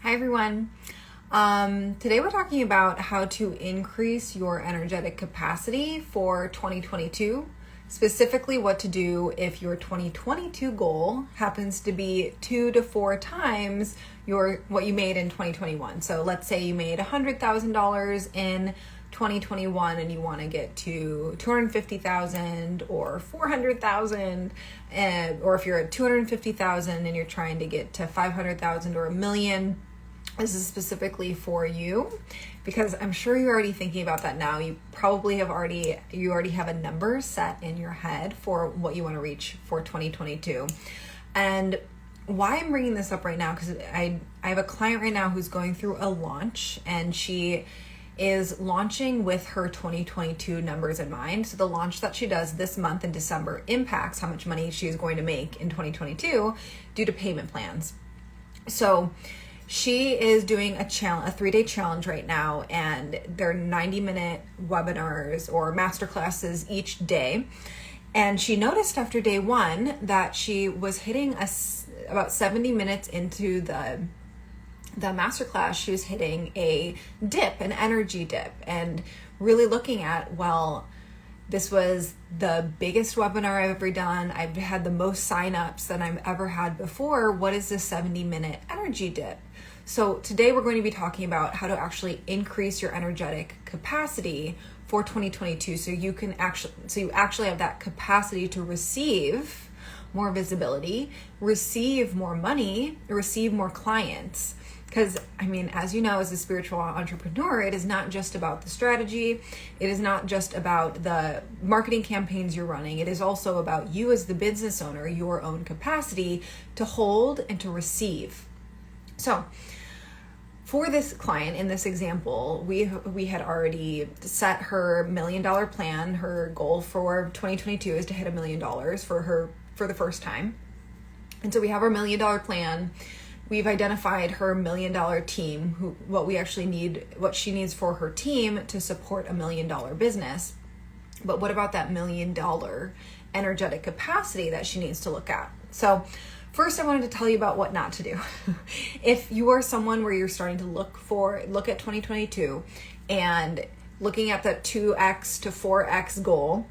Hi everyone. Today we're talking about how to increase your energetic capacity for 2022, specifically what to do if your 2022 goal happens to be 2 to 4 times what you made in 2021. So let's say you made $100,000 in 2021 and you want to get to 250,000 or 400,000, or if you're at 250,000 and you're trying to get to 500,000 or $1 million. This is specifically for you because I'm sure you're already thinking about that now. You probably you already have a number set in your head for what you want to reach for 2022. And why I'm bringing this up right now, because I have a client right now who's going through a launch, and she is launching with her 2022 numbers in mind. So the launch that she does this month in December impacts how much money she is going to make in 2022 due to payment plans. So she is doing a 3-day challenge right now, and they're 90-minute webinars or masterclasses each day. And she noticed after day 1 that she was hitting about 70 minutes into the masterclass, she was hitting a dip, an energy dip, and really looking at, well, this was the biggest webinar I've ever done. I've had the most signups than I've ever had before. What is this 70-minute energy dip? So today we're going to be talking about how to actually increase your energetic capacity for 2022 so you actually have that capacity to receive more visibility, receive more money, receive more clients. Because, as you know, as a spiritual entrepreneur, it is not just about the strategy. It is not just about the marketing campaigns you're running. It is also about you as the business owner, your own capacity to hold and to receive. So for this client in this example, we had already set her $1 million plan. Her goal for 2022 is to hit $1 million for the first time. And so we have our $1 million plan. We've identified her $1 million team, what she needs for her team to support $1 million business. But what about that $1 million energetic capacity that she needs to look at? So first, I wanted to tell you about what not to do. If you are someone where you're starting to look at 2022 and looking at that 2x to 4x goal,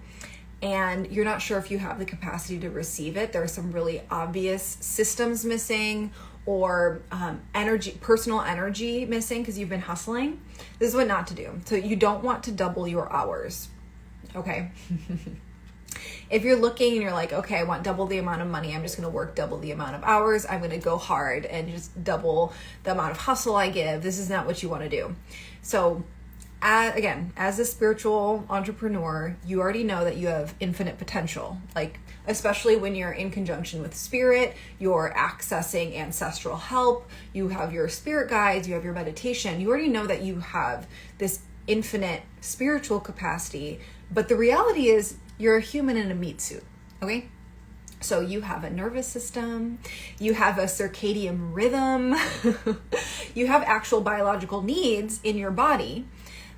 and you're not sure if you have the capacity to receive it, there are some really obvious systems missing, or personal energy missing because you've been hustling. This is what not to do. So you don't want to double your hours, okay? If you're looking and you're like, okay, I want double the amount of money, I'm just going to work double the amount of hours, I'm going to go hard and just double the amount of hustle I give, this is not what you want to do. So again, as a spiritual entrepreneur, you already know that you have infinite potential, especially when you're in conjunction with spirit, you're accessing ancestral help, you have your spirit guides, you have your meditation, you already know that you have this infinite spiritual capacity, but the reality is you're a human in a meat suit, okay? So you have a nervous system, you have a circadian rhythm, you have actual biological needs in your body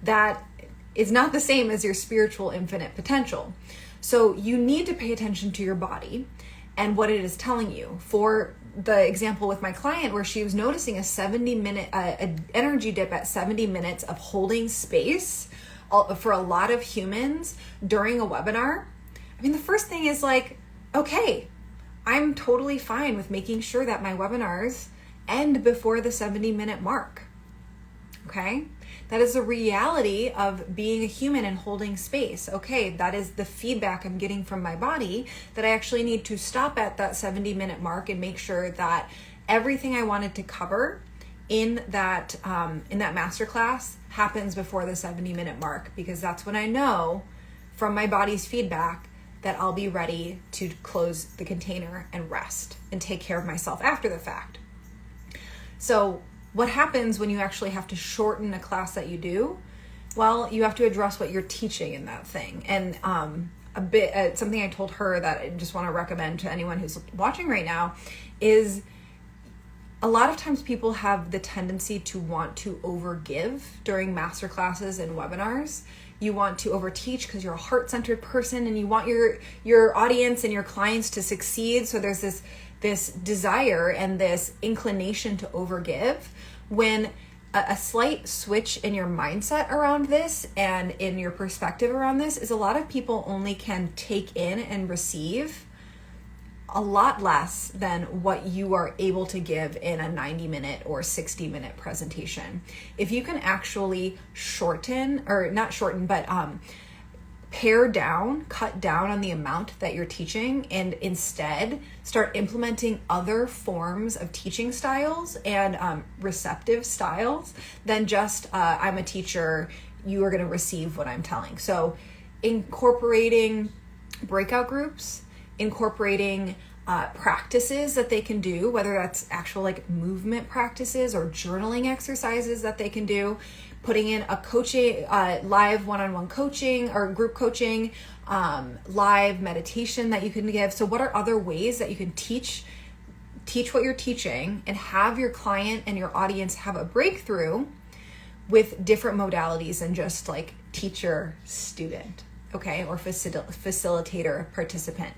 that is not the same as your spiritual infinite potential. So you need to pay attention to your body and what it is telling you. For the example with my client where she was noticing a 70-minute energy dip at 70 minutes of holding space for a lot of humans during a webinar, the first thing is okay, I'm totally fine with making sure that my webinars end before the 70-minute mark, okay? That is the reality of being a human and holding space. Okay, that is the feedback I'm getting from my body, that I actually need to stop at that 70-minute mark and make sure that everything I wanted to cover in that masterclass happens before the 70-minute mark, because that's when I know from my body's feedback that I'll be ready to close the container and rest and take care of myself after the fact. So what happens when you actually have to shorten a class that you do? Well, you have to address what you're teaching in that thing. And something I told her that I just want to recommend to anyone who's watching right now is a lot of times people have the tendency to want to overgive during master classes and webinars. You want to overteach because you're a heart-centered person and you want your audience and your clients to succeed. So there's this desire and this inclination to overgive, when a slight switch in your mindset around this and in your perspective around this is a lot of people only can take in and receive a lot less than what you are able to give in a 90-minute or 60-minute presentation. If you can actually shorten, or not shorten, but pare down, cut down on the amount that you're teaching, and instead start implementing other forms of teaching styles and receptive styles than just I'm a teacher, you are going to receive what I'm telling. So incorporating breakout groups, incorporating practices that they can do, whether that's actual like movement practices or journaling exercises that they can do, putting in a coaching, live one-on-one coaching or group coaching, live meditation that you can give. So what are other ways that you can teach what you're teaching and have your client and your audience have a breakthrough with different modalities than just like teacher student, okay, or facilitator participant.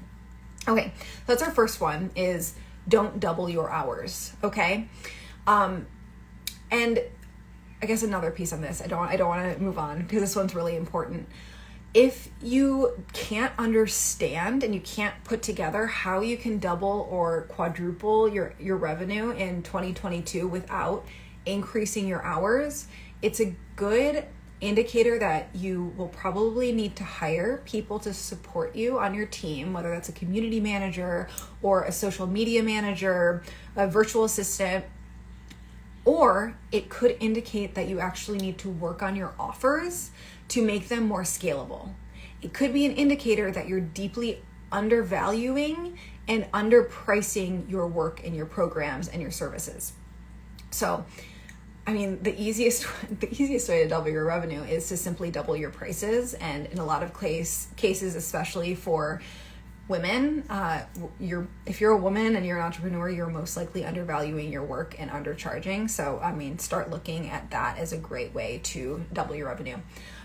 Okay, that's our first one, is don't double your hours, okay? And I guess another piece on this, I don't want to move on because this one's really important. If you can't understand and you can't put together how you can double or quadruple your revenue in 2022 without increasing your hours, it's a good indicator that you will probably need to hire people to support you on your team, whether that's a community manager or a social media manager, a virtual assistant, or it could indicate that you actually need to work on your offers to make them more scalable. It could be an indicator that you're deeply undervaluing and underpricing your work and your programs and your services. So, I mean, the easiest way to double your revenue is to simply double your prices. And in a lot of cases, especially for women, if you're a woman and you're an entrepreneur, you're most likely undervaluing your work and undercharging. So, I mean, start looking at that as a great way to double your revenue.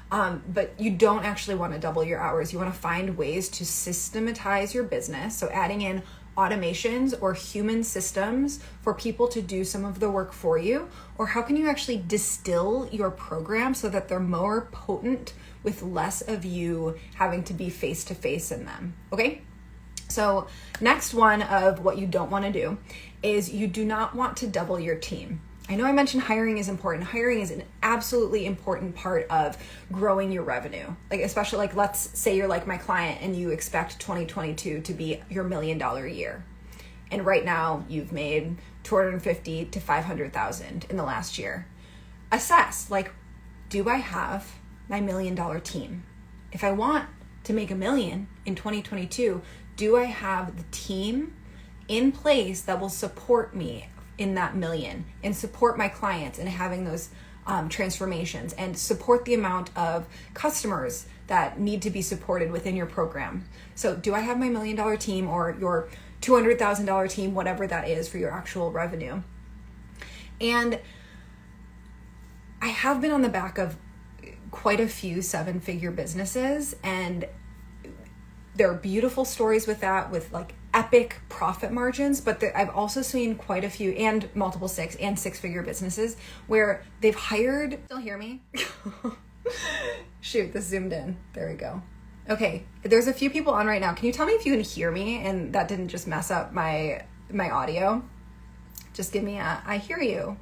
But you don't actually want to double your hours. You want to find ways to systematize your business. So adding in automations or human systems for people to do some of the work for you, or how can you actually distill your program so that they're more potent with less of you having to be face to face in them. Okay, so next one of what you don't want to do is you do not want to double your team. I know I mentioned hiring is important. Hiring is an absolutely important part of growing your revenue. Like, especially like, let's say you're like my client and you expect 2022 to be your $1 million year. And right now you've made 250 to 500,000 in the last year. Assess, like, do I have my $1 million team? If I want to make $1 million in 2022, do I have the team in place that will support me in that $1 million and support my clients in having those transformations and support the amount of customers that need to be supported within your program? So do I have my $1 million team or your $200,000 team, whatever that is for your actual revenue? And I have been on the back of quite a few 7-figure businesses, and there are beautiful stories with that, with like epic profit margins, but I've also seen quite a few, and multiple 6 and 6-figure businesses where they've hired, still hear me? Shoot, this zoomed in. There we go. Okay, there's a few people on right now. Can you tell me if you can hear me and that didn't just mess up my audio? Just give me a, I hear you.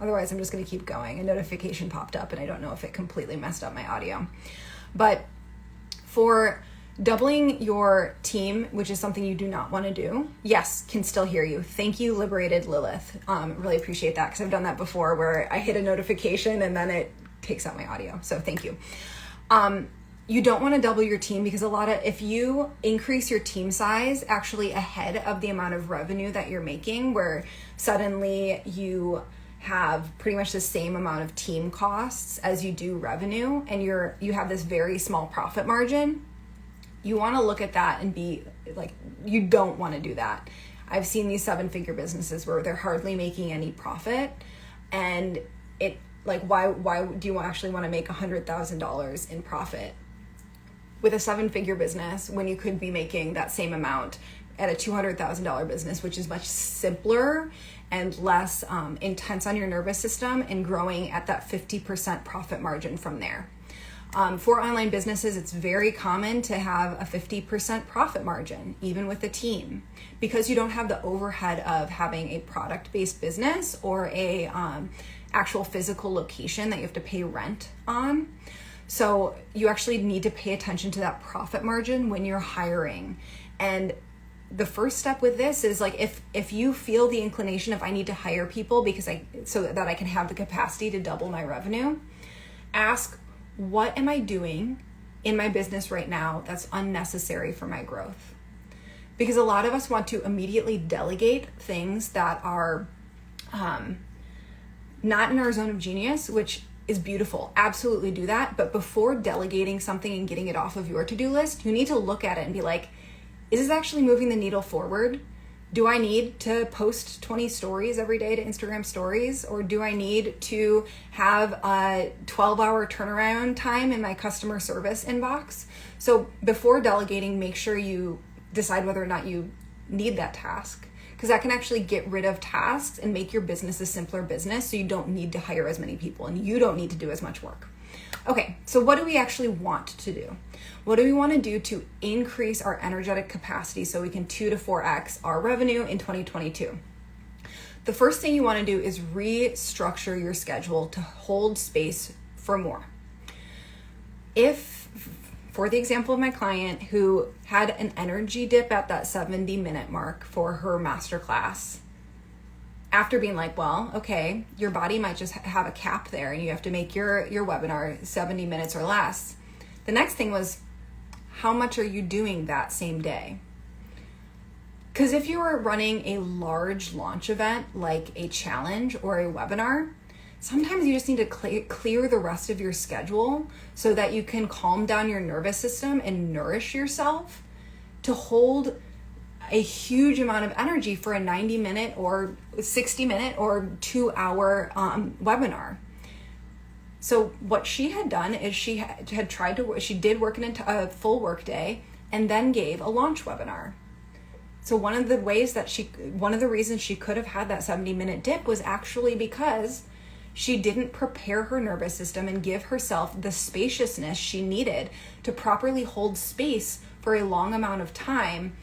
Otherwise, I'm just going to keep going. A notification popped up and I don't know if it completely messed up my audio. But for doubling your team, which is something you do not want to do, yes, can still hear you. Thank you, Liberated Lilith. Really appreciate that, because I've done that before where I hit a notification and then it takes out my audio. So thank you. You don't want to double your team because if you increase your team size actually ahead of the amount of revenue that you're making, where suddenly you have pretty much the same amount of team costs as you do revenue, and you have this very small profit margin, you want to look at that and be like, you don't want to do that. I've seen these 7-figure businesses where they're hardly making any profit, and it like, why do you actually want to make $100,000 in profit with a 7-figure business when you could be making that same amount at a $200,000 business, which is much simpler and less intense on your nervous system, and growing at that 50% profit margin from there. For online businesses, it's very common to have a 50% profit margin, even with a team, because you don't have the overhead of having a product-based business or a actual physical location that you have to pay rent on. So you actually need to pay attention to that profit margin when you're hiring. And the first step with this is like, if you feel the inclination of I need to hire people so that I can have the capacity to double my revenue, ask, what am I doing in my business right now that's unnecessary for my growth? Because a lot of us want to immediately delegate things that are not in our zone of genius, which is beautiful. Absolutely do that. But before delegating something and getting it off of your to-do list, you need to look at it and be like, is this actually moving the needle forward? Do I need to post 20 stories every day to Instagram stories? Or do I need to have a 12-hour turnaround time in my customer service inbox? So before delegating, make sure you decide whether or not you need that task, because that can actually get rid of tasks and make your business a simpler business, so you don't need to hire as many people and you don't need to do as much work. Okay, so what do we actually want to do? What do we want to do to increase our energetic capacity so we can 2 to 4x our revenue in 2022? The first thing you want to do is restructure your schedule to hold space for more. If, for the example of my client who had an energy dip at that 70-minute mark for her masterclass, after being like, well, okay, your body might just have a cap there and you have to make your webinar 70 minutes or less. The next thing was, how much are you doing that same day? Because if you are running a large launch event like a challenge or a webinar, sometimes you just need to clear the rest of your schedule so that you can calm down your nervous system and nourish yourself to hold a huge amount of energy for a 90-minute or 60-minute or 2-hour webinar. So what she had done is she did work in a full work day and then gave a launch webinar. So one of the reasons she could have had that 70-minute dip was actually because she didn't prepare her nervous system and give herself the spaciousness she needed to properly hold space for a long amount of time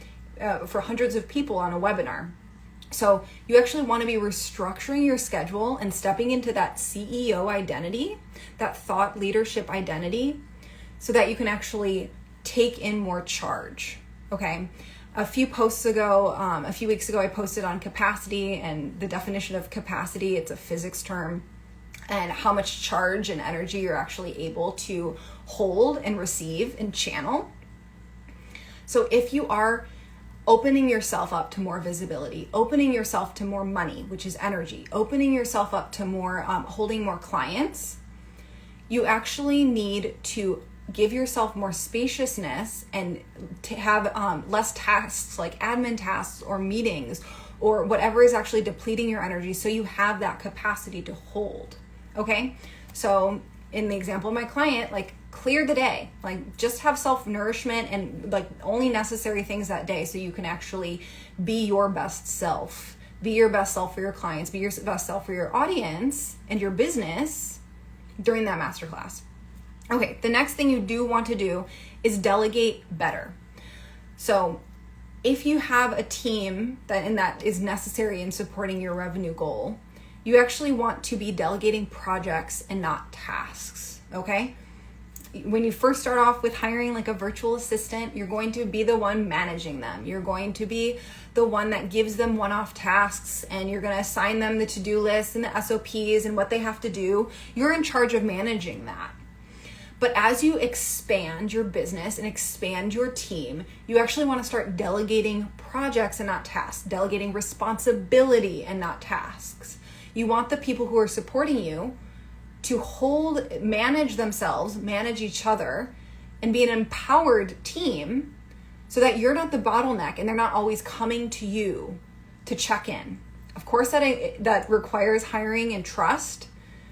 for hundreds of people on a webinar. So you actually want to be restructuring your schedule and stepping into that CEO identity, that thought leadership identity, so that you can actually take in more charge. Okay. A few weeks ago, I posted on capacity and the definition of capacity. It's a physics term, and how much charge and energy you're actually able to hold and receive and channel. So if you are opening yourself up to more visibility, opening yourself to more money, which is energy, opening yourself up to more, holding more clients, you actually need to give yourself more spaciousness and to have less tasks like admin tasks or meetings or whatever is actually depleting your energy, so you have that capacity to hold. Okay, so in the example of my client, like, clear the day, like, just have self-nourishment and like only necessary things that day, so you can actually be your best self, be your best self for your clients, be your best self for your audience and your business during that masterclass. Okay, the next thing you do want to do is delegate better. So if you have a team that is necessary in supporting your revenue goal, you actually want to be delegating projects and not tasks, okay? When you first start off with hiring like a virtual assistant, you're going to be the one managing them. You're going to be the one that gives them one-off tasks, and you're going to assign them the to-do lists and the SOPs and what they have to do. You're in charge of managing that. But as you expand your business and expand your team, you actually want to start delegating projects and not tasks, delegating responsibility and not tasks. You want the people who are supporting you to manage themselves, manage each other, and be an empowered team, so that you're not the bottleneck and they're not always coming to you to check in. Of course, that requires hiring and trust,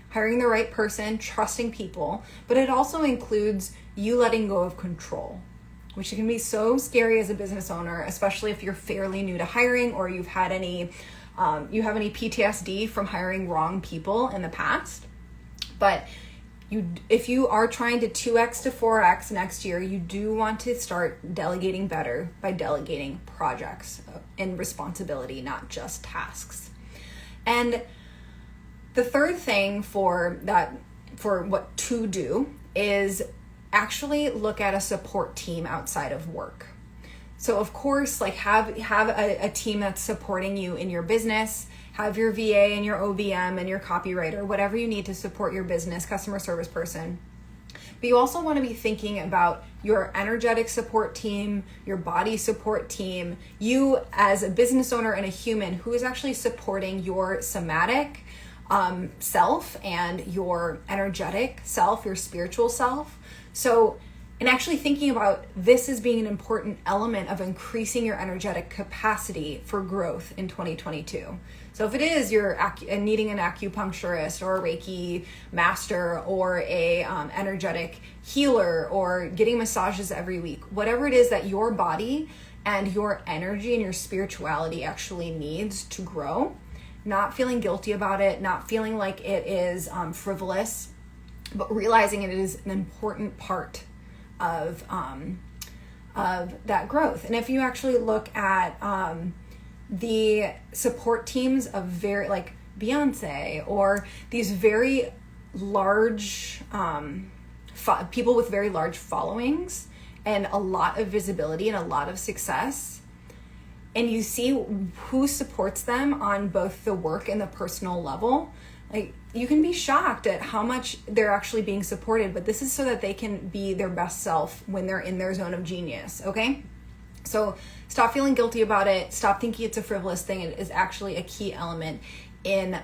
hiring the right person, trusting people, but it also includes you letting go of control. which can be so scary as a business owner, especially if you're fairly new to hiring or you've had you have any PTSD from hiring wrong people in the past. But if you are trying to 2x to 4x next year, you do want to start delegating better by delegating projects and responsibility, not just tasks. And the third thing for what to do is actually look at a support team outside of work. So of course, like have a team that's supporting you in your business. Have your VA and your OVM and your copywriter, whatever you need to support your business, customer service person. But you also want to be thinking about your energetic support team, your body support team, you as a business owner and a human who is actually supporting your somatic self and your energetic self, your spiritual self. So, and actually thinking about this as being an important element of increasing your energetic capacity for growth in 2022. So if it is you're needing an acupuncturist or a Reiki master or a energetic healer or getting massages every week, whatever it is that your body and your energy and your spirituality actually needs to grow, not feeling guilty about it, not feeling like it is frivolous, but realizing it is an important part of that growth. And if you actually look at the support teams of very like Beyonce or these very large people with very large followings and a lot of visibility and a lot of success, and you see who supports them on both the work and the personal level, like you can be shocked at how much they're actually being supported, but this is so that they can be their best self when they're in their zone of genius, okay? So stop feeling guilty about it. Stop thinking it's a frivolous thing. It is actually a key element in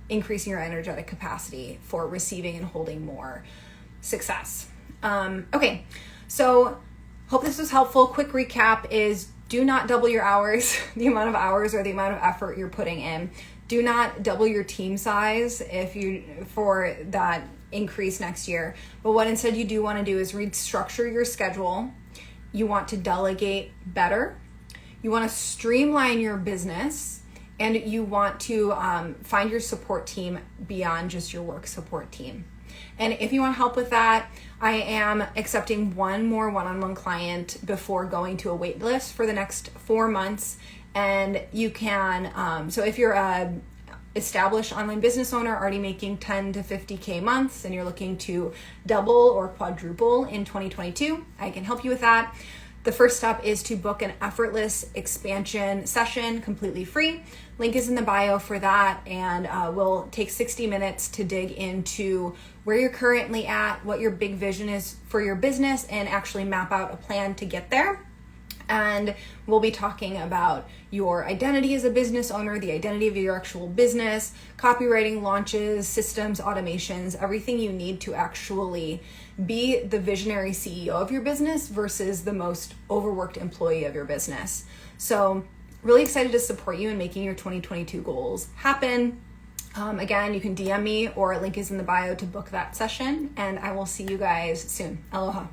increasing your energetic capacity for receiving and holding more success. Okay, so hope this was helpful. Quick recap is do not double your hours, the amount of hours or the amount of effort you're putting in. Do not double your team size for that increase next year. But what instead you do want to do is restructure your schedule. You want to delegate better. You want to streamline your business, and you want to find your support team beyond just your work support team. And if you want help with that, I am accepting one more one-on-one client before going to a wait list for the next 4 months. And you can, so if you're a established online business owner already making 10 to 50K months and you're looking to double or quadruple in 2022, I can help you with that. The first step is to book an effortless expansion session completely free. Link is in the bio for that, and we'll take 60 minutes to dig into where you're currently at, what your big vision is for your business, and actually map out a plan to get there. And we'll be talking about your identity as a business owner, the identity of your actual business, copywriting, launches, systems, automations, everything you need to actually be the visionary CEO of your business versus the most overworked employee of your business. So really excited to support you in making your 2022 goals happen. Again, you can DM me or a link is in the bio to book that session, and I will see you guys soon. Aloha.